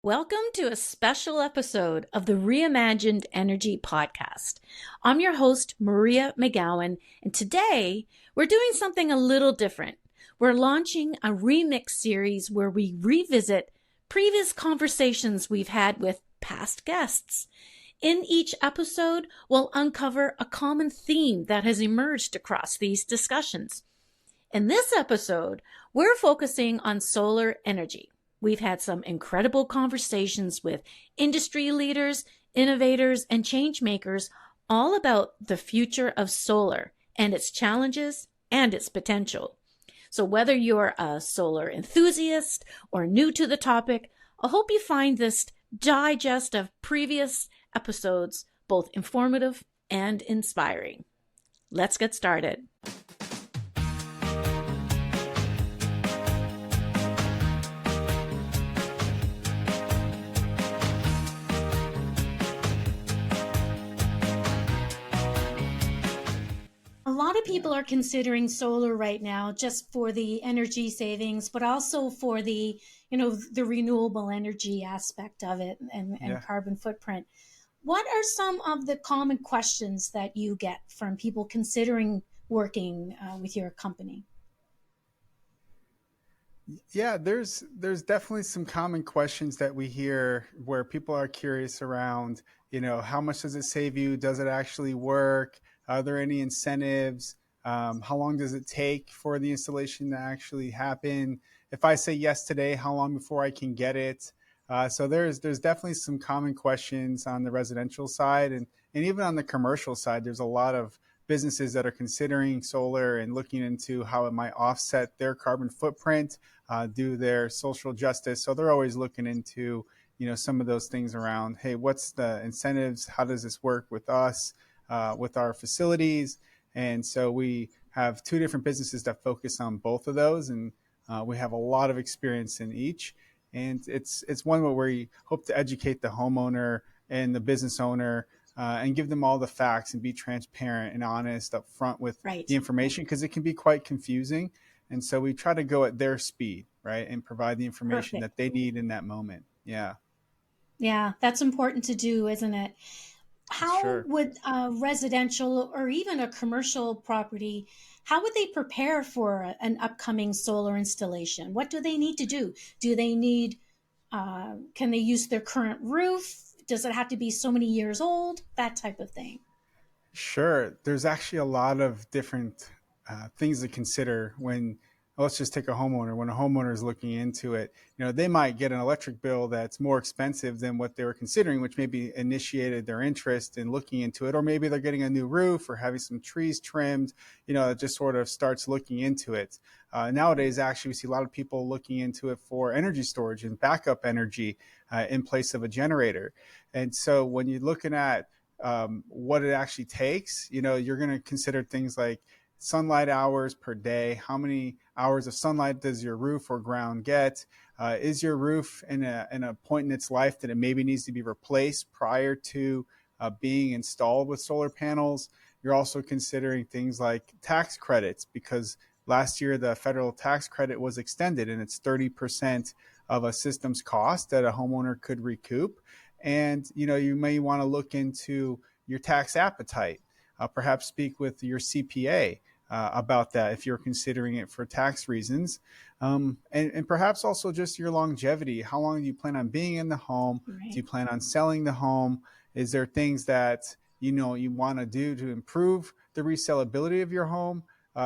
Welcome to a special episode of the Reimagined Energy podcast. I'm your host, Maria McGowan, and today we're doing something a little different. We're launching a remix series where we revisit previous conversations we've had with past guests. In each episode, we'll uncover a common theme that has emerged across these discussions. In this episode, we're focusing on solar energy. We've had some incredible conversations with industry leaders, innovators, and change makers all about the future of solar and its challenges and its potential. So whether you're a solar enthusiast or new to the topic, I hope you find this digest of previous episodes both informative and inspiring. Let's get started. A lot of people are considering solar right now just for the energy savings, but also for the renewable energy aspect of it and carbon footprint. What are some of the common questions that you get from people considering working with your company? Yeah, there's definitely some common questions that we hear where people are curious around, how much does it save you? Does it actually work? Are there any incentives? How long does it take for the installation to actually happen? If I say yes today, how long before I can get it? So there's definitely some common questions on the residential side, and even on the commercial side, there's a lot of businesses that are considering solar and looking into how it might offset their carbon footprint, do their social justice. So they're always looking into, some of those things around, hey, what's the incentives? How does this work with us, with our facilities? And so we have two different businesses that focus on both of those, and we have a lot of experience in each. And it's one where we hope to educate the homeowner and the business owner and give them all the facts and be transparent and honest up front with the information, because it can be quite confusing. And so we try to go at their speed, right, and provide the information that they need in that moment. Yeah. Yeah, that's important to do, isn't it? How Sure. would a residential or even a commercial property, how would they prepare for an upcoming solar installation? What do they need to do? Do they need, can they use their current roof? Does it have to be so many years old? That type of thing. Sure. There's actually a lot of different things to consider when, let's just take a homeowner. When a homeowner is looking into it, they might get an electric bill that's more expensive than what they were considering, which maybe initiated their interest in looking into it. Or maybe they're getting a new roof or having some trees trimmed, it just sort of starts looking into it. Nowadays, actually, we see a lot of people looking into it for energy storage and backup energy in place of a generator. And so when you're looking at what it actually takes, you're going to consider things like sunlight hours per day. How many hours of sunlight does your roof or ground get? Is your roof in a point in its life that it maybe needs to be replaced prior to being installed with solar panels? You're also considering things like tax credits, because last year the federal tax credit was extended and it's 30% of a system's cost that a homeowner could recoup. And you may want to look into your tax appetite, perhaps speak with your CPA about that if you're considering it for tax reasons, and perhaps also just your longevity. How long do you plan on being in the home? Right. Do you plan on selling the home? Is there things that you want to do to improve the resellability of your home?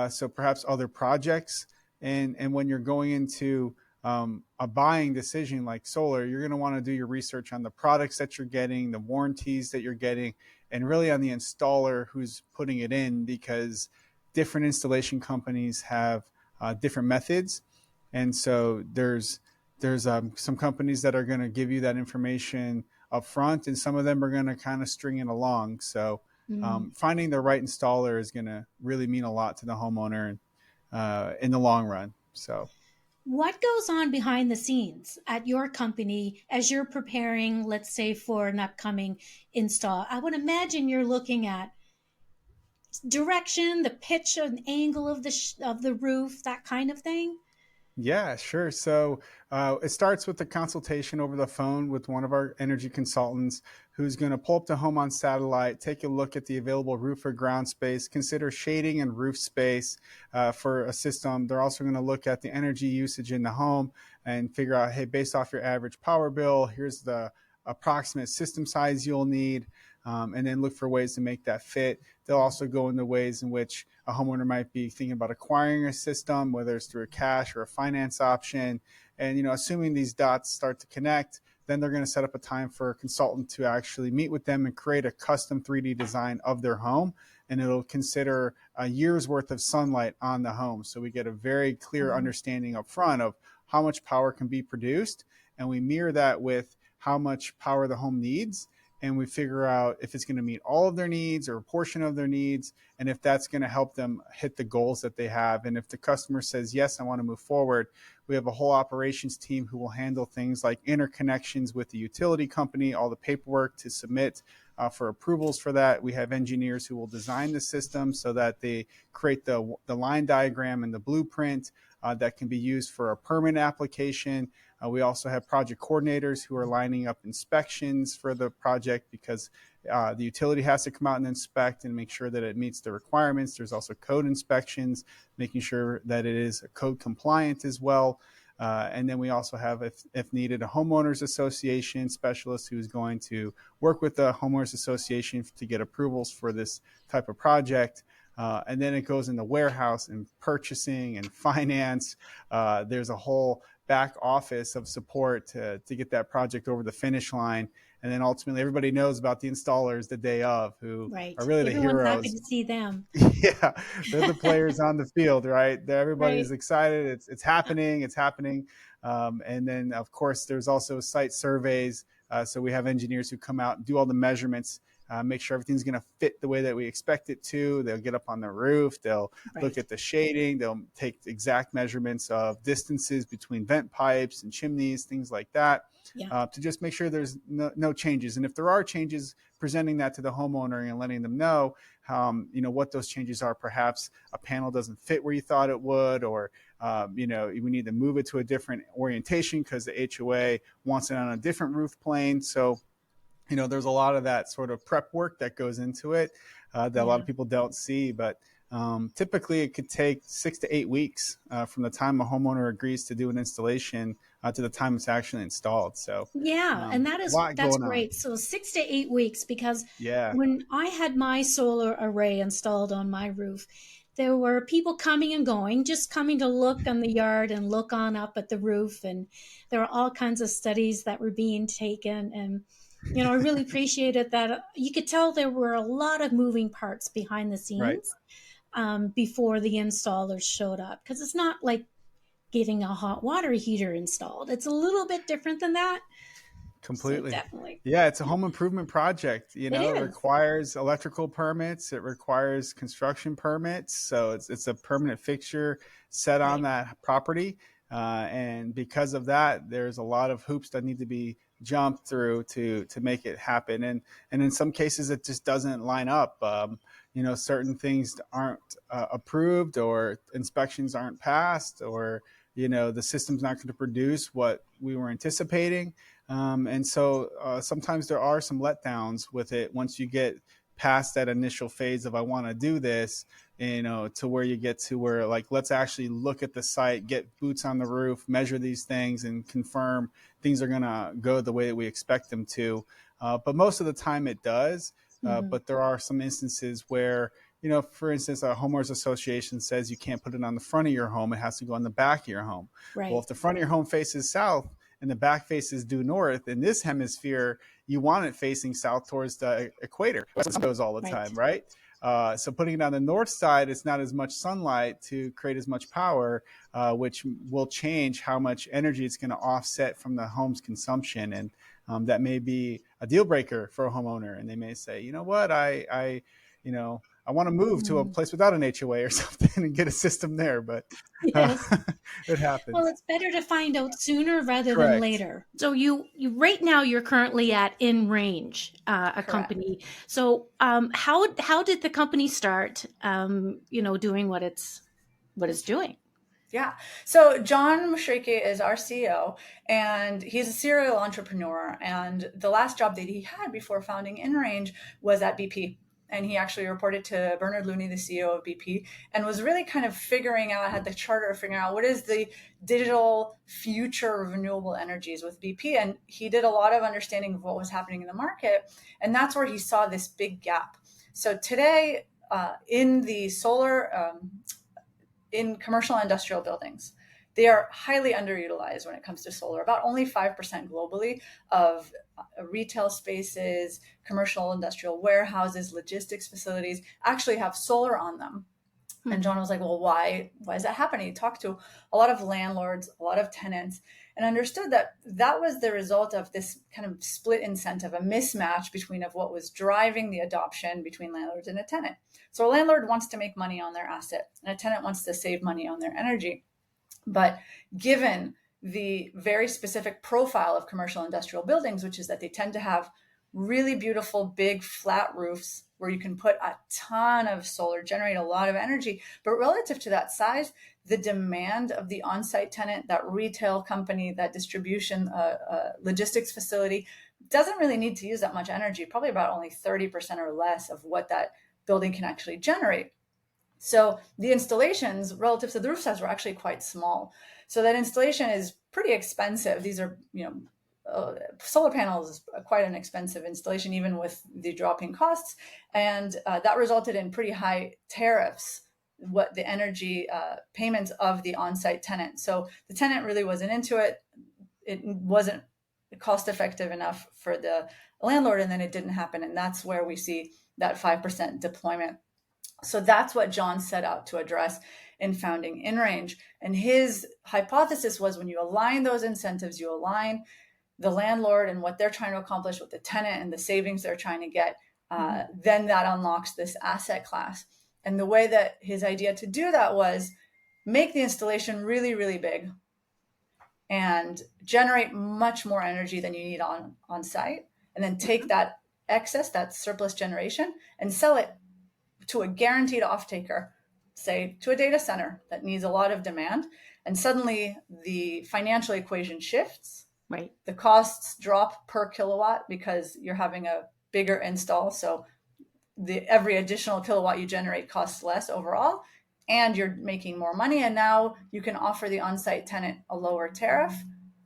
So perhaps other projects, and when you're going into a buying decision like solar, you're going to want to do your research on the products that you're getting, the warranties that you're getting, and really on the installer who's putting it in, because different installation companies have different methods. And so there's some companies that are going to give you that information up front, and some of them are going to kind of string it along. So finding the right installer is going to really mean a lot to the homeowner in the long run. So what goes on behind the scenes at your company as you're preparing, let's say, for an upcoming install? I would imagine you're looking at direction, the pitch and angle of the roof, that kind of thing. Yeah, sure. So it starts with a consultation over the phone with one of our energy consultants who's going to pull up the home on satellite, take a look at the available roof or ground space, consider shading and roof space for a system. They're also going to look at the energy usage in the home and figure out, hey, based off your average power bill, here's the approximate system size you'll need, and then look for ways to make that fit. They'll also go into ways in which a homeowner might be thinking about acquiring a system, whether it's through a cash or a finance option. And, assuming these dots start to connect, then they're going to set up a time for a consultant to actually meet with them and create a custom 3D design of their home. And it'll consider a year's worth of sunlight on the home. So we get a very clear understanding up front of how much power can be produced. And we mirror that with how much power the home needs. And we figure out if it's going to meet all of their needs or a portion of their needs, and if that's going to help them hit the goals that they have. And if the customer says, yes, I want to move forward, we have a whole operations team who will handle things like interconnections with the utility company, all the paperwork to submit for approvals for that. We have engineers who will design the system so that they create the line diagram and the blueprint that can be used for a permit application. We also have project coordinators who are lining up inspections for the project because the utility has to come out and inspect and make sure that it meets the requirements. There's also code inspections, making sure that it is code compliant as well. And then we also have, if needed, a homeowners association specialist who's going to work with the homeowners association to get approvals for this type of project. And then it goes into warehouse and purchasing and finance. There's a whole back office of support to get that project over the finish line. And then ultimately everybody knows about the installers the day of, who Right. are really the Everyone's happy heroes. to see them. Yeah, they're the players on the field, right? Everybody's Right. excited. It's happening. It's happening. And then, of course, there's also site surveys. So we have engineers who come out and do all the measurements, make sure everything's going to fit the way that we expect it to. They'll get up on the roof. They'll look Right. at the shading. They'll take exact measurements of distances between vent pipes and chimneys, things like that, Yeah. to just make sure there's no changes. And if there are changes, presenting that to the homeowner and letting them know, what those changes are. Perhaps a panel doesn't fit where you thought it would, or we need to move it to a different orientation because the HOA wants it on a different roof plane. So there's a lot of that sort of prep work that goes into it that a lot Yeah. of people don't see. But typically it could take 6 to 8 weeks from the time a homeowner agrees to do an installation to the time it's actually installed. So Yeah, and a lot that's going on. great. So 6 to 8 weeks, because Yeah, when I had my solar array installed on my roof, there were people coming and going, just coming to look on the yard and look on up at the roof, and there were all kinds of studies that were being taken. And I really appreciated that. You could tell there were a lot of moving parts behind the right. scenes before the installers showed up, because it's not like getting a hot water heater installed. It's a little bit different than that. So Completely. definitely. Yeah, it's a Yeah, home improvement project. it It is. requires electrical permits, it requires construction permits. So it's a permanent fixture set on Right. that property. And because of that, there's a lot of hoops that need to be jumped through to make it happen. And in some cases, it just doesn't line up. Certain things aren't approved, or inspections aren't passed, or the system's not going to produce what we were anticipating. And so sometimes there are some letdowns with it once you get past that initial phase of I want to do this, to where you get to where, like, let's actually look at the site, get boots on the roof, measure these things, and confirm things are going to go the way that we expect them to. But most of the time it does. Hmm. But there are some instances where, for instance, a homeowners association says you can't put it on the front of your home. It has to go on the back of your home. Well, Right. if the front of your home faces south and the back faces due north, in this hemisphere, you want it facing south towards the equator. It goes all the Right. time, right? So putting it on the north side, it's not as much sunlight to create as much power, which will change how much energy it's going to offset from the home's consumption. And that may be a deal breaker for a homeowner. And they may say, you know what, I want to move to a Mm. place without an HOA or something and get a system there. But uh, Yes. it Well, happens. it's better to find out sooner rather than Correct. later. So you right now you're currently at InRange, a Correct. company. So how did the company start? Doing what it's doing? Yeah. So John Mushriki is our CEO, and he's a serial entrepreneur. And the last job that he had before founding InRange was at BP. And he actually reported to Bernard Looney, the CEO of BP, and was really kind of figuring out, had the charter of figuring out what is the digital future of renewable energies with BP. And he did a lot of understanding of what was happening in the market. And that's where he saw this big gap. So today, in the solar, in commercial and industrial buildings, they are highly underutilized when it comes to solar. About only 5% globally of retail spaces, commercial, industrial warehouses, logistics facilities actually have solar on them. And John was like, well, why is that happening? He talked to a lot of landlords, a lot of tenants, and understood that that was the result of this kind of split incentive, a mismatch between of what was driving the adoption between landlords and a tenant. So a landlord wants to make money on their asset, and a tenant wants to save money on their energy. But given the very specific profile of commercial industrial buildings, which is that they tend to have really beautiful, big, flat roofs where you can put a ton of solar, generate a lot of energy. But relative to that size, the demand of the on-site tenant, that retail company, that distribution, logistics facility, doesn't really need to use that much energy, probably about only 30% or less of what that building can actually generate. So the installations relative to the roof size were actually quite small. So that installation is pretty expensive. These are, solar panels is quite an expensive installation, even with the dropping costs. And that resulted in pretty high tariffs, what the energy payments of the on-site tenant. So the tenant really wasn't into it. It wasn't cost effective enough for the landlord, and then it didn't happen. And that's where we see that 5% deployment. So that's what John set out to address in founding InRange. And his hypothesis was when you align those incentives, you align the landlord and what they're trying to accomplish with the tenant and the savings they're trying to get, then that unlocks this asset class. And the way that his idea to do that was make the installation really, really big and generate much more energy than you need on site. And then take that excess, that surplus generation, and sell it to a guaranteed off-taker, say to a data center that needs a lot of demand. And suddenly the financial equation shifts. Right. The costs drop per kilowatt because you're having a bigger install. So every additional kilowatt you generate costs less overall, and you're making more money. And now you can offer the on-site tenant a lower tariff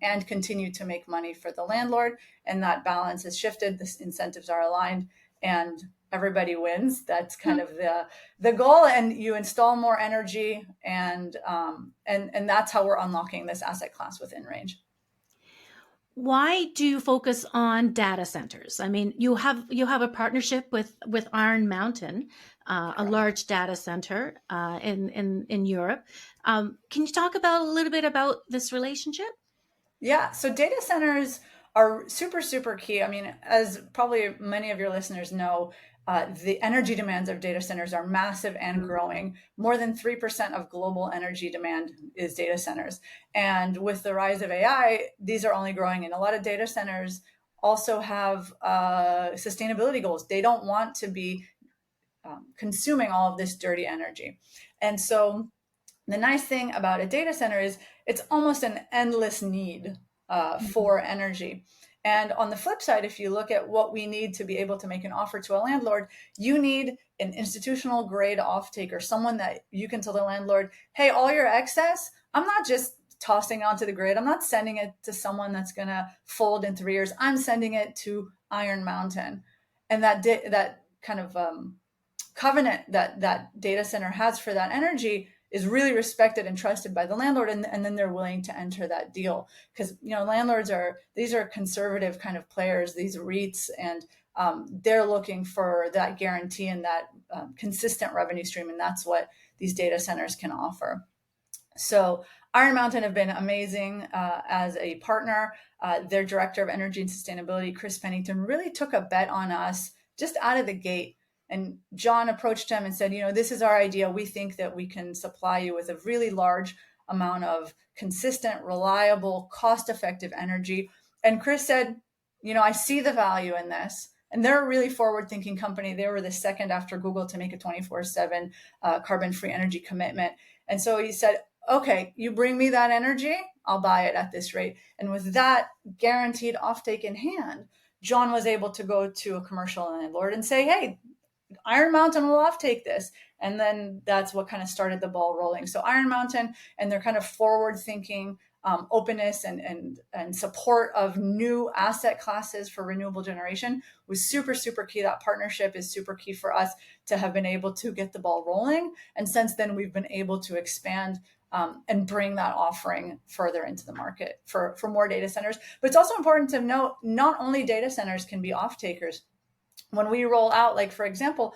and continue to make money for the landlord. And that balance has shifted. The incentives are aligned, and everybody wins. That's kind of the goal. And you install more energy, and that's how we're unlocking this asset class within InRange. Why do you focus on data centers? I mean, you have a partnership with Iron Mountain, a large data center in Europe. Can you talk a little bit about this relationship? Yeah, so data centers are super, super key. I mean, as probably many of your listeners know, the energy demands of data centers are massive and growing. More than 3% of global energy demand is data centers. And with the rise of AI, these are only growing. And a lot of data centers also have sustainability goals. They don't want to be consuming all of this dirty energy. And so the nice thing about a data center is it's almost an endless need for energy. And on the flip side, if you look at what we need to be able to make an offer to a landlord, you need an institutional grade off-taker, someone that you can tell the landlord, hey, all your excess, I'm not just tossing onto the grid. I'm not sending it to someone that's going to fold in 3 years. I'm sending it to Iron Mountain. And that kind of covenant that data center has for that energy is really respected and trusted by the landlord, and then they're willing to enter that deal because landlords are conservative kind of players, these REITs, and they're looking for that guarantee and that consistent revenue stream, and that's what these data centers can offer. So Iron Mountain have been amazing as a partner. Their director of energy and sustainability, Chris Pennington, really took a bet on us just out of the gate. And John approached him and said, this is our idea. We think that we can supply you with a really large amount of consistent, reliable, cost-effective energy. And Chris said, I see the value in this. And they're a really forward-thinking company. They were the second after Google to make a 24/7 carbon-free energy commitment. And so he said, okay, you bring me that energy, I'll buy it at this rate. And with that guaranteed offtake in hand, John was able to go to a commercial landlord and say, hey, Iron Mountain will offtake this. And then that's what kind of started the ball rolling. So Iron Mountain and their kind of forward thinking openness and support of new asset classes for renewable generation was super, super key. That partnership is super key for us to have been able to get the ball rolling. And since then, we've been able to expand and bring that offering further into the market for more data centers. But it's also important to note, not only data centers can be off takers. When we roll out, like for example,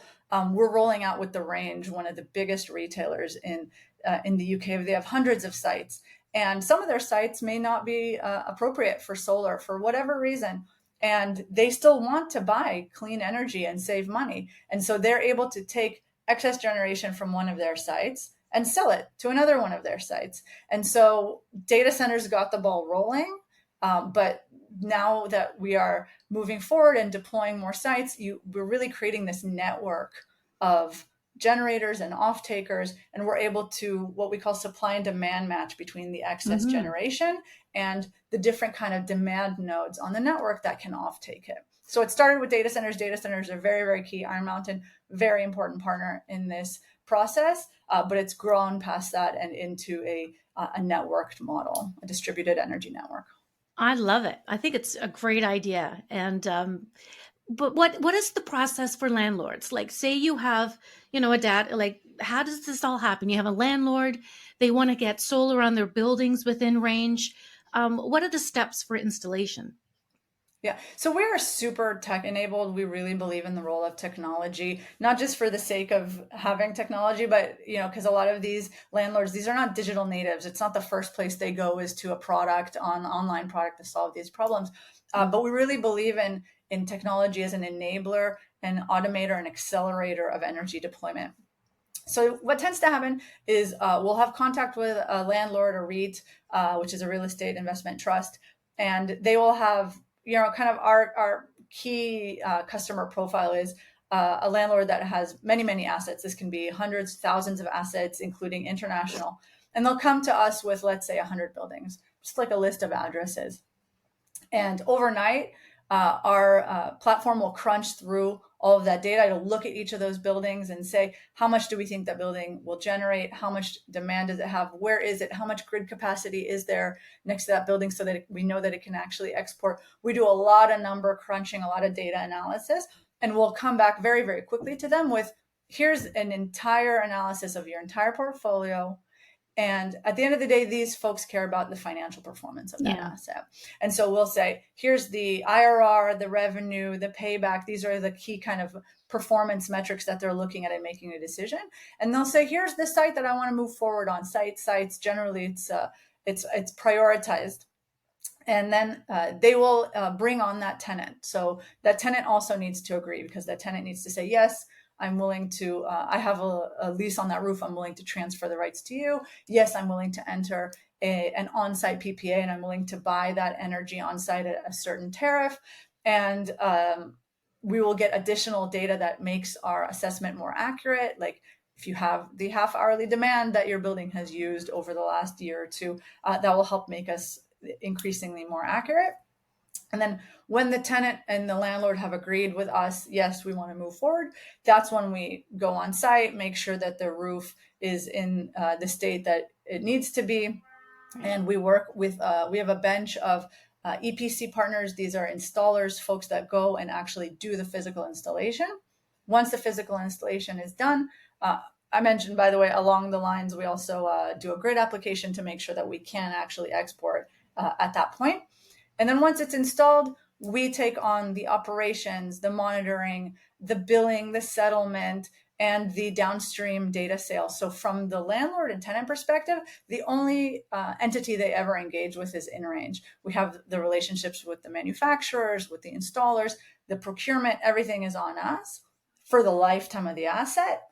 we're rolling out with the Range, one of the biggest retailers in the UK. They have hundreds of sites, and some of their sites may not be appropriate for solar for whatever reason. And they still want to buy clean energy and save money. And so they're able to take excess generation from one of their sites and sell it to another one of their sites. And so data centers got the ball rolling. But now that we are moving forward and deploying more sites, we're really creating this network of generators and off takers, and we're able to what we call supply and demand match between the excess generation and the different kind of demand nodes on the network that can off take it. So it started with data centers. Data centers are very, very key. Iron Mountain, very important partner in this process, but it's grown past that and into a networked model, a distributed energy network. I love it. I think it's a great idea. And but what is the process for landlords? Like, say you have, a data, like, how does this all happen? You have a landlord, they want to get solar on their buildings within range. What are the steps for installation? Yeah. So we are super tech enabled. We really believe in the role of technology, not just for the sake of having technology, but, because a lot of these landlords, these are not digital natives. It's not the first place they go is to a online product to solve these problems. But we really believe in technology as an enabler, an automator, an accelerator of energy deployment. So what tends to happen is we'll have contact with a landlord or REIT, which is a real estate investment trust, and they will have kind of our key customer profile is a landlord that has many, many assets. This can be hundreds, thousands of assets, including international. And they'll come to us with, let's say, 100 buildings, just like a list of addresses. And overnight, our platform will crunch through all of that data. It'll look at each of those buildings and say, how much do we think that building will generate? How much demand does it have? Where is it? How much grid capacity is there next to that building so that we know that it can actually export? We do a lot of number crunching, a lot of data analysis, and we'll come back very, very quickly to them with, here's an entire analysis of your entire portfolio. And at the end of the day, these folks care about the financial performance of that asset. And so we'll say, here's the IRR, the revenue, the payback. These are the key kind of performance metrics that they're looking at in making a decision. And they'll say, here's the site that I want to move forward on. Sites, generally it's prioritized. And then they will bring on that tenant. So that tenant also needs to agree, because that tenant needs to say, yes, I'm willing to, I have a lease on that roof. I'm willing to transfer the rights to you. Yes, I'm willing to enter an on-site PPA, and I'm willing to buy that energy on-site at a certain tariff. And we will get additional data that makes our assessment more accurate. Like if you have the half hourly demand that your building has used over the last year or two, that will help make us increasingly more accurate. And then when the tenant and the landlord have agreed with us, yes, we want to move forward, that's when we go on site, make sure that the roof is in the state that it needs to be. And we work with, we have a bench of EPC partners. These are installers, folks that go and actually do the physical installation. Once the physical installation is done, I mentioned, by the way, along the lines, we also do a grid application to make sure that we can actually export at that point. And then once it's installed, we take on the operations, the monitoring, the billing, the settlement, and the downstream data sales. So from the landlord and tenant perspective, the only entity they ever engage with is InRange. We have the relationships with the manufacturers, with the installers, the procurement, everything is on us for the lifetime of the asset.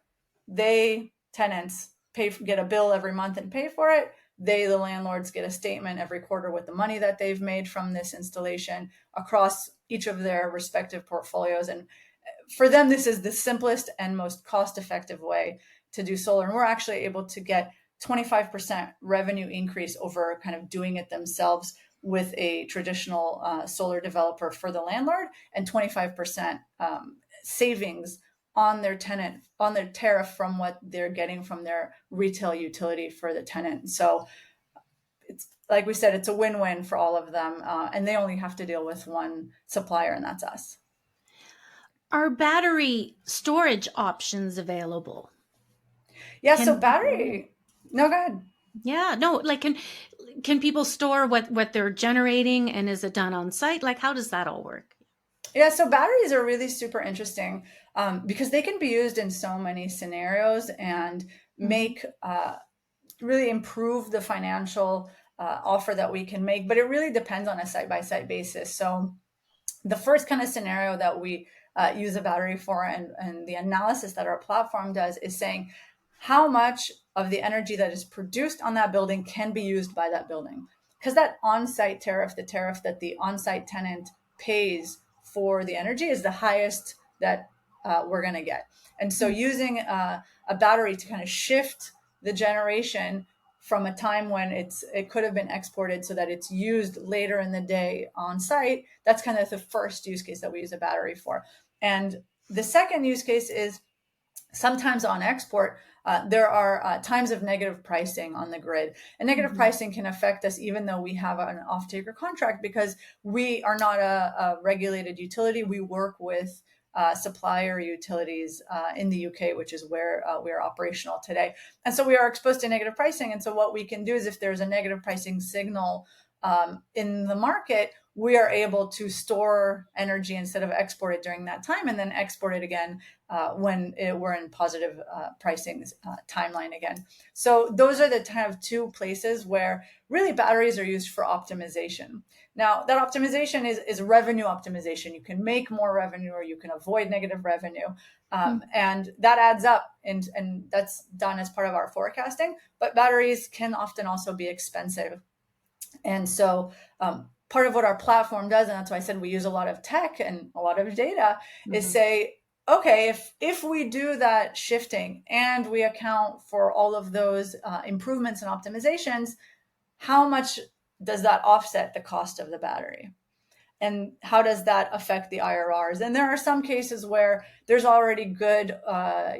Tenants get a bill every month and pay for it. The landlords, get a statement every quarter with the money that they've made from this installation across each of their respective portfolios. And for them, this is the simplest and most cost-effective way to do solar. And we're actually able to get 25% revenue increase over kind of doing it themselves with a traditional solar developer for the landlord, and 25% savings on their tenant, on their tariff from what they're getting from their retail utility for the tenant. So it's like we said, it's a win-win for all of them, and they only have to deal with one supplier, and that's us. Are battery storage options available? Yeah, so battery. No, go ahead. Yeah, no, like can people store what they're generating, and is it done on site? Like, how does that all work? Yeah, so batteries are really super interesting because they can be used in so many scenarios and make really improve the financial offer that we can make. But it really depends on a site-by-site basis. So the first kind of scenario that we use a battery for, and the analysis that our platform does, is saying how much of the energy that is produced on that building can be used by that building. Because that on-site tariff, the tariff that the on-site tenant pays for the energy, is the highest that we're going to get. And so using a battery to kind of shift the generation from a time when it could have been exported so that it's used later in the day on site, that's kind of the first use case that we use a battery for. And the second use case is sometimes on export, there are times of negative pricing on the grid. And negative pricing can affect us even though we have an off-taker contract, because we are not a regulated utility. We work with supplier utilities in the UK, which is where we are operational today. And so we are exposed to negative pricing. And so what we can do is, if there's a negative pricing signal in the market, we are able to store energy instead of export it during that time, and then export it again when we're in positive pricing timeline again. So those are the kind of two places where really batteries are used for optimization. Now, that optimization is revenue optimization. You can make more revenue, or you can avoid negative revenue. And that adds up, and that's done as part of our forecasting. But batteries can often also be expensive. And so part of what our platform does, and that's why I said we use a lot of tech and a lot of data, is say, okay, if we do that shifting and we account for all of those improvements and optimizations, how much does that offset the cost of the battery? And how does that affect the IRRs? And there are some cases where there's already good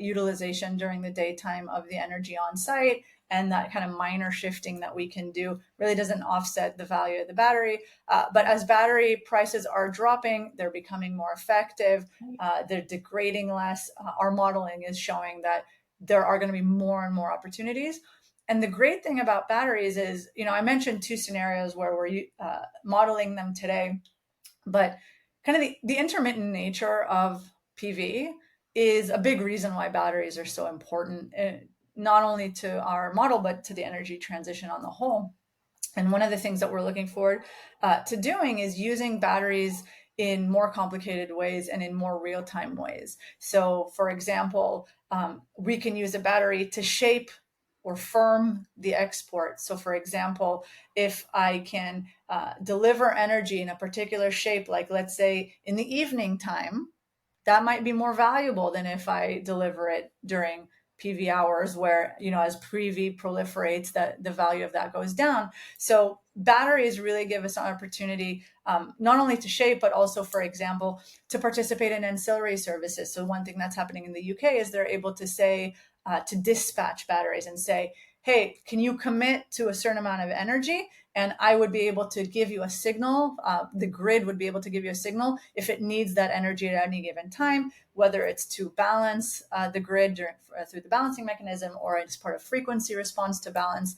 utilization during the daytime of the energy on site, and that kind of minor shifting that we can do really doesn't offset the value of the battery. But as battery prices are dropping, they're becoming more effective. They're degrading less. Our modeling is showing that there are going to be more and more opportunities. And the great thing about batteries is, I mentioned two scenarios where we're modeling them today, but kind of the intermittent nature of PV is a big reason why batteries are so important, not only to our model, but to the energy transition on the whole. And one of the things that we're looking forward to doing is using batteries in more complicated ways and in more real-time ways. So, for example, we can use a battery to shape or firm the export. So, for example, if I can deliver energy in a particular shape, like let's say in the evening time, that might be more valuable than if I deliver it during PV hours, where, as PV proliferates, that the value of that goes down. So batteries really give us an opportunity not only to shape, but also, for example, to participate in ancillary services. So one thing that's happening in the UK is they're able to say, to dispatch batteries and say, hey, can you commit to a certain amount of energy? And I would be able to give you a signal. The grid would be able to give you a signal if it needs that energy at any given time, whether it's to balance the grid through the balancing mechanism, or it's part of frequency response to balance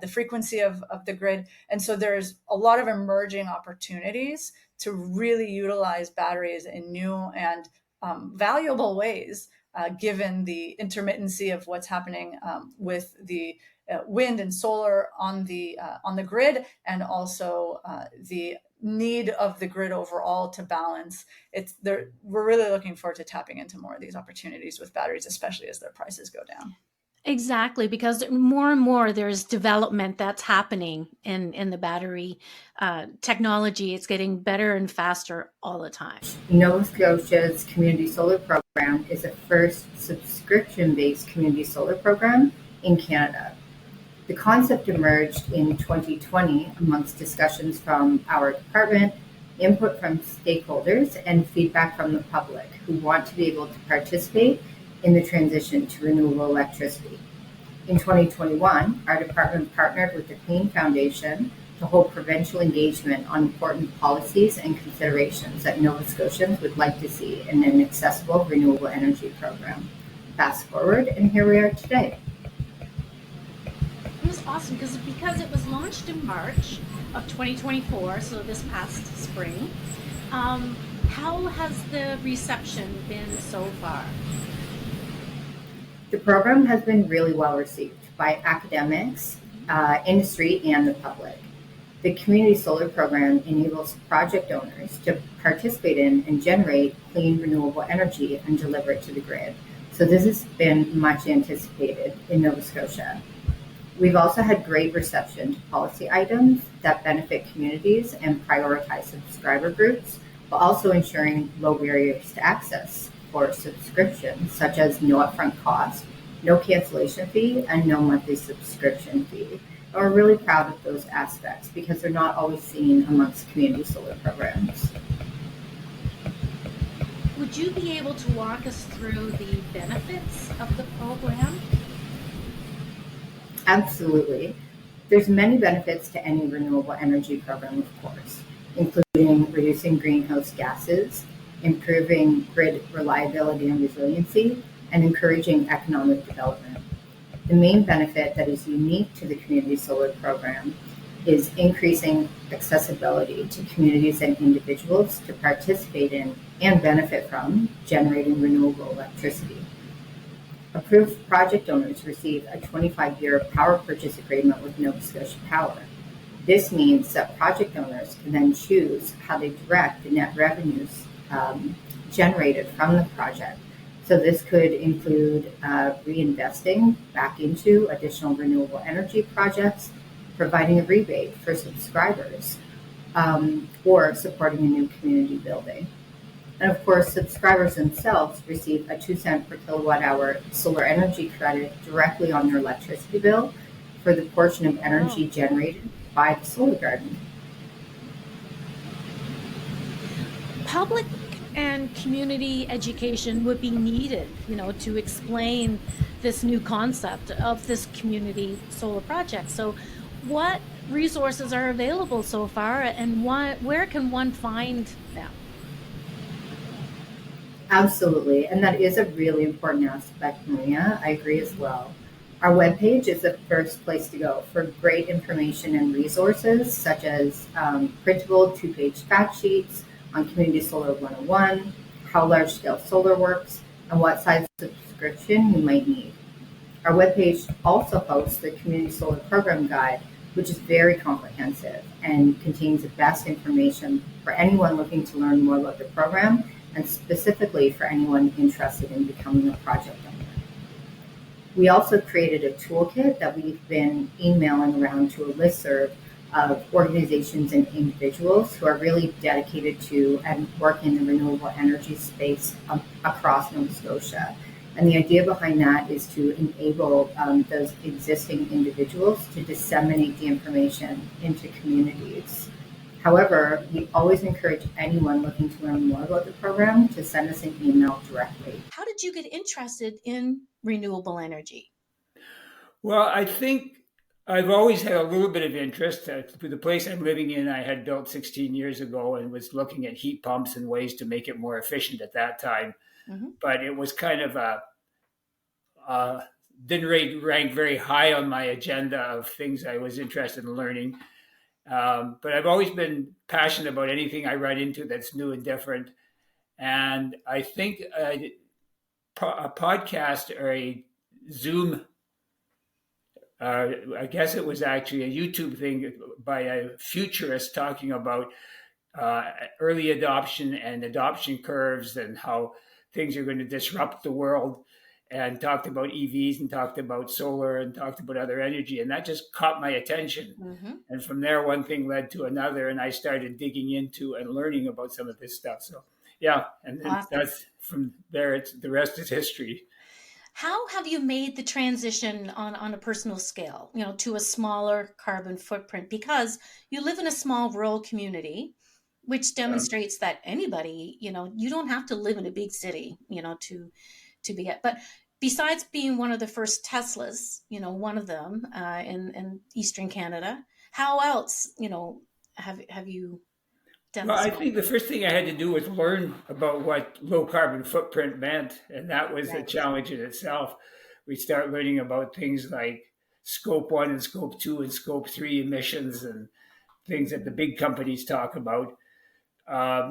the frequency of the grid. And so there's a lot of emerging opportunities to really utilize batteries in new and valuable ways, given the intermittency of what's happening with the wind and solar on the grid, and also the need of the grid overall to balance. We're really looking forward to tapping into more of these opportunities with batteries, especially as their prices go down. Exactly, because more and more there's development that's happening in the battery technology. It's getting better and faster all the time. Nova Scotia's Community Solar Program is the first subscription-based community solar program in Canada. The concept emerged in 2020 amongst discussions from our department, input from stakeholders, and feedback from the public who want to be able to participate in the transition to renewable electricity. In 2021, our department partnered with the Clean Foundation to hold provincial engagement on important policies and considerations that Nova Scotians would like to see in an accessible renewable energy program. Fast forward, and here we are today. It was awesome because it was launched in March of 2024, so this past spring. How has the reception been so far? The program has been really well received by academics, industry, and the public. The community solar program enables project owners to participate in and generate clean renewable energy and deliver it to the grid. So this has been much anticipated in Nova Scotia. We've also had great reception to policy items that benefit communities and prioritize subscriber groups, while also ensuring low barriers to access for subscriptions, such as no upfront cost, no cancellation fee, and no monthly subscription fee. And we're really proud of those aspects because they're not always seen amongst community solar programs. Would you be able to walk us through the benefits of the program? Absolutely. There's many benefits to any renewable energy program, of course, including reducing greenhouse gases, improving grid reliability and resiliency, and encouraging economic development. The main benefit that is unique to the community solar program is increasing accessibility to communities and individuals to participate in and benefit from generating renewable electricity. Approved project owners receive a 25-year power purchase agreement with Nova Scotia Power. This means that project owners can then choose how they direct the net revenues generated from the project. So this could include reinvesting back into additional renewable energy projects, providing a rebate for subscribers, or supporting a new community building. And of course, subscribers themselves receive a 2 cent per kilowatt hour solar energy credit directly on their electricity bill for the portion of energy generated by the solar garden. Public and community education would be needed, to explain this new concept of this community solar project. So what resources are available so far, and where can one find them? Absolutely, and that is a really important aspect, Maria. I agree as well. Our webpage is the first place to go for great information and resources, such as printable 2-page fact sheets on Community Solar 101, how large-scale solar works, and what size subscription you might need. Our webpage also hosts the Community Solar Program Guide, which is very comprehensive and contains the best information for anyone looking to learn more about the program, and specifically for anyone interested in becoming a project owner. We also created a toolkit that we've been emailing around to a listserv of organizations and individuals who are really dedicated to and work in the renewable energy space across Nova Scotia. And the idea behind that is to enable those existing individuals to disseminate the information into communities. However, we always encourage anyone looking to learn more about the program to send us an email directly. How did you get interested in renewable energy? Well, I think I've always had a little bit of interest. The place I'm living in, I had built 16 years ago and was looking at heat pumps and ways to make it more efficient at that time. Mm-hmm. But it was kind of didn't rank very high on my agenda of things I was interested in learning. But I've always been passionate about anything I run into that's new and different. And I think a podcast or a Zoom, I guess it was actually a YouTube thing by a futurist talking about early adoption and adoption curves and how things are going to disrupt the world, and talked about EVs and talked about solar and talked about other energy. And that just caught my attention. Mm-hmm. And from there, one thing led to another, and I started digging into and learning about some of this stuff. So, yeah. And then awesome. That's from there, the rest is history. How have you made the transition on a personal scale, to a smaller carbon footprint? Because you live in a small rural community, which demonstrates that anybody, you don't have to live in a big city, to be it. But besides being one of the first Teslas, one of them in Eastern Canada, how else, have you done Well, this? I think the first thing I had to do was learn about what low carbon footprint meant, and that was a Right. challenge in itself. We start learning about things like scope 1 and scope 2 and scope 3 emissions and things that the big companies talk about.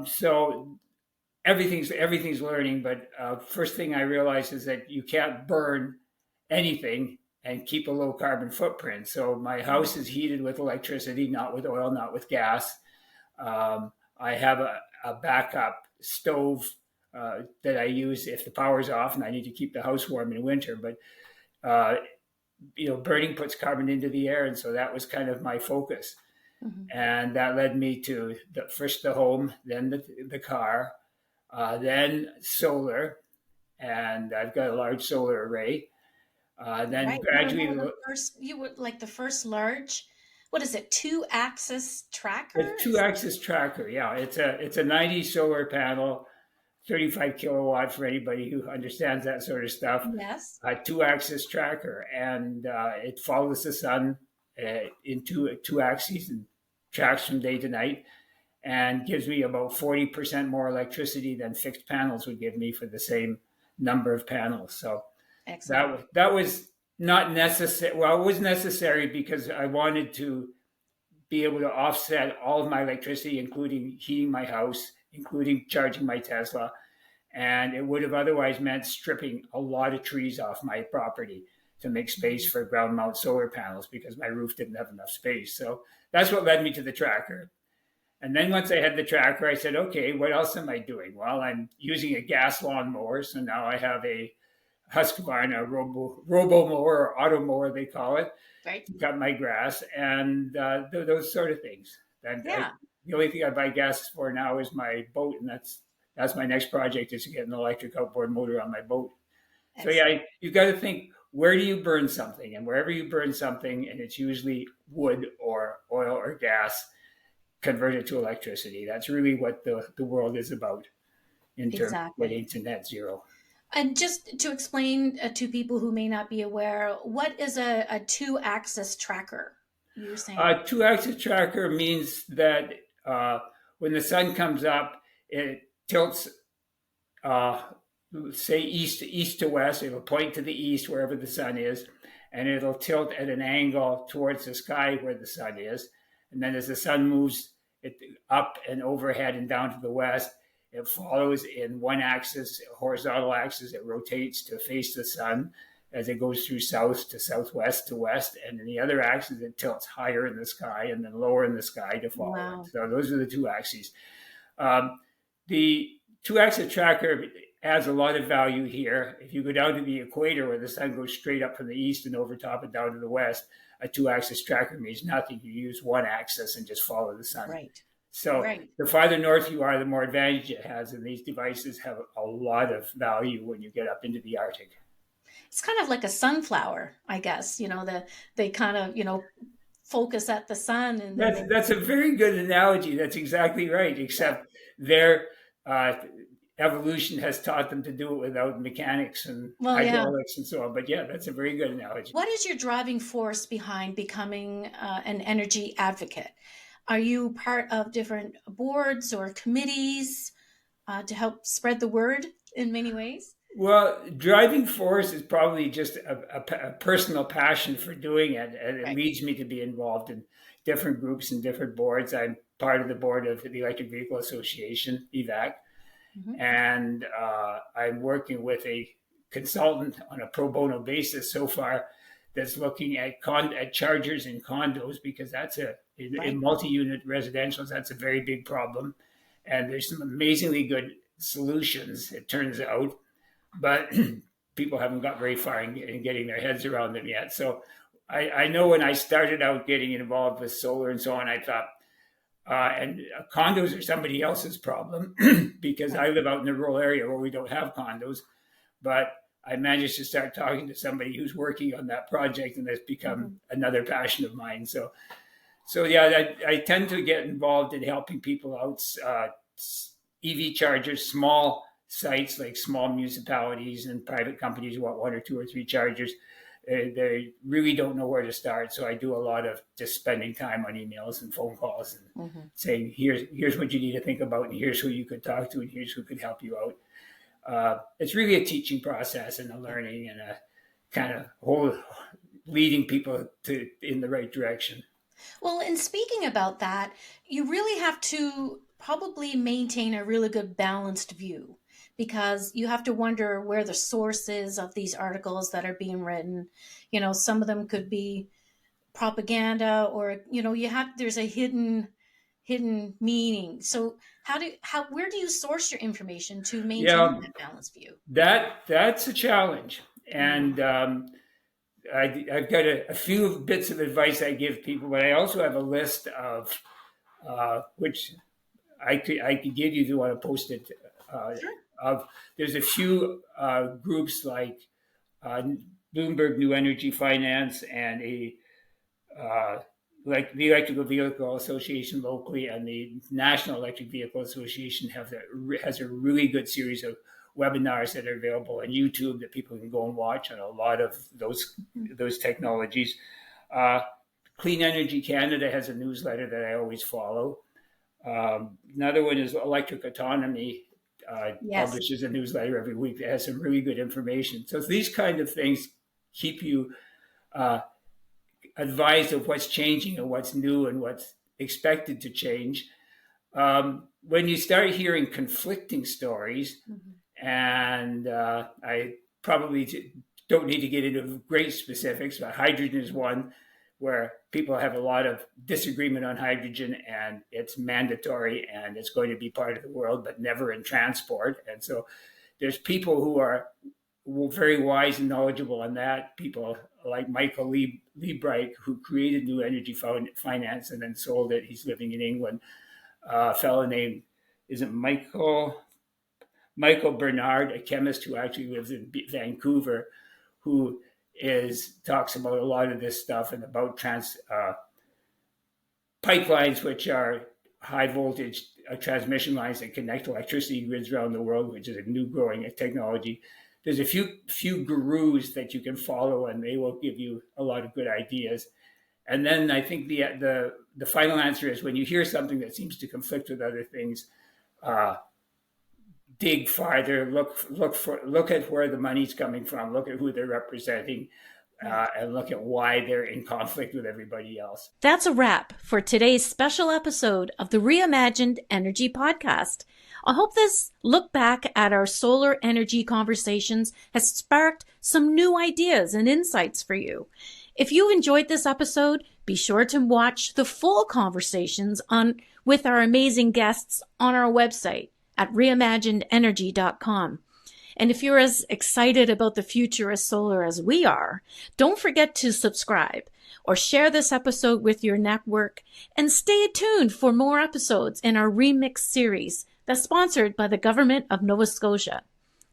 So everything's learning, but first thing I realized is that you can't burn anything and keep a low carbon footprint. So my house is heated with electricity, not with oil, not with gas. I have a backup stove that I use if the power's off and I need to keep the house warm in winter. But burning puts carbon into the air, and so that was kind of my focus. Mm-hmm. And that led me to first the home, then the car, then solar, and I've got a large solar array. Then Right. gradually, You were like the first large, what is it, 2-axis tracker? a two-axis tracker. Yeah, it's a 90 solar panel, 35 kilowatt for anybody who understands that sort of stuff. Yes. A two-axis tracker, and it follows the sun in two axes and tracks from day to night, and gives me about 40% more electricity than fixed panels would give me for the same number of panels. So Excellent. that was not necessary. Well, it was necessary because I wanted to be able to offset all of my electricity, including heating my house, including charging my Tesla. And it would have otherwise meant stripping a lot of trees off my property to make space for ground mount solar panels because my roof didn't have enough space. So that's what led me to the tracker. And then once I had the tracker, I said, okay, what else am I doing? Well, I'm using a gas lawnmower. So now I have a Husqvarna robo mower or auto mower, they call it, Right. to cut my grass and those sort of things. Yeah. The only thing I buy gas for now is my boat, and that's my next project is to get an electric outboard motor on my boat. Excellent. So yeah, you've got to think, where do you burn something? And wherever you burn something, and it's usually wood or oil or gas, convert it to electricity. That's really what the world is about in terms of getting to net zero. And just to explain to people who may not be aware, what is a 2-axis tracker? You were saying a 2-axis tracker means that when the sun comes up, it tilts, say east to west. It'll point to the east wherever the sun is, and it'll tilt at an angle towards the sky where the sun is. And then as the sun moves it up and overhead and down to the west, it follows in one axis, a horizontal axis. It rotates to face the sun as it goes through south to southwest to west. And in the other axis, it tilts higher in the sky and then lower in the sky to follow it. So those are the two axes. The 2-axis tracker adds a lot of value here. If you go down to the equator where the sun goes straight up from the east and over top and down to the west, a 2-axis tracker means nothing. You use one axis and just follow the sun. Right. So the farther north you are, the more advantage it has. And these devices have a lot of value when you get up into the Arctic. It's kind of like a sunflower, I guess. They kind of, focus at the sun. And that's a very good analogy. That's exactly right. Except their evolution has taught them to do it without mechanics and hydraulics and so on. But yeah, that's a very good analogy. What is your driving force behind becoming an energy advocate? Are you part of different boards or committees to help spread the word in many ways? Well, driving force is probably just a personal passion for doing it. And it leads me to be involved in different groups and different boards. I'm part of the board of the Electric Vehicle Association, EVAC. Mm-hmm. And I'm working with a consultant on a pro bono basis so far that's looking at chargers in condos, because that's in multi-unit residentials, that's a very big problem. And there's some amazingly good solutions, it turns out, but people haven't got very far in getting their heads around them yet. So I know when I started out getting involved with solar and so on, I thought, and condos are somebody else's problem because I live out in a rural area where we don't have condos. But I managed to start talking to somebody who's working on that project, and that's become another passion of mine. So yeah, I tend to get involved in helping people out. EV chargers, small sites like small municipalities and private companies want 1 or 2 or 3 chargers. They really don't know where to start. So I do a lot of just spending time on emails and phone calls and saying, here's what you need to think about, and here's who you could talk to, and here's who could help you out. It's really a teaching process and a learning and a kind of whole leading people in the right direction. Well, and speaking about that, you really have to probably maintain a really good balanced view, because you have to wonder where the source is of these articles that are being written. You know, some of them could be propaganda, or, you know, there's a hidden meaning. So where do you source your information to maintain that balanced view? That's a challenge. And I've got a few bits of advice I give people, but I also have a list of which I could give you if you want to post it. Sure. There's a few groups like Bloomberg New Energy Finance and like the Electrical Vehicle Association locally, and the National Electric Vehicle Association has a really good series of webinars that are available on YouTube that people can go and watch on a lot of those technologies. Clean Energy Canada has a newsletter that I always follow. Another one is Electric Autonomy. Publishes a newsletter every week that has some really good information. So these kind of things keep you advised of what's changing and what's new and what's expected to change. When you start hearing conflicting stories, and I probably don't need to get into great specifics, but hydrogen is one where people have a lot of disagreement on hydrogen, and it's mandatory and it's going to be part of the world, but never in transport. And so there's people who are very wise and knowledgeable on that. People like Michael Liebreich, who created New Energy Finance and then sold it. He's living in England. A fellow named, is it Michael Bernard, a chemist who actually lives in Vancouver, who talks about a lot of this stuff and about pipelines, which are high voltage transmission lines that connect electricity grids around the world, which is a new growing technology. There's a few gurus that you can follow, and they will give you a lot of good ideas. And then I think the final answer is, when you hear something that seems to conflict with other things, dig farther, look at where the money's coming from, look at who they're representing, and look at why they're in conflict with everybody else. That's a wrap for today's special episode of the Reimagined Energy podcast. I hope this look back at our solar energy conversations has sparked some new ideas and insights for you. If you enjoyed this episode, be sure to watch the full conversations with our amazing guests on our website at reimaginedenergy.com. And if you're as excited about the future of solar as we are, don't forget to subscribe or share this episode with your network, and stay tuned for more episodes in our Remixed series that's sponsored by the Government of Nova Scotia.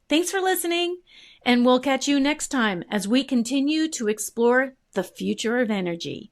Thanks for listening, and we'll catch you next time as we continue to explore the future of energy.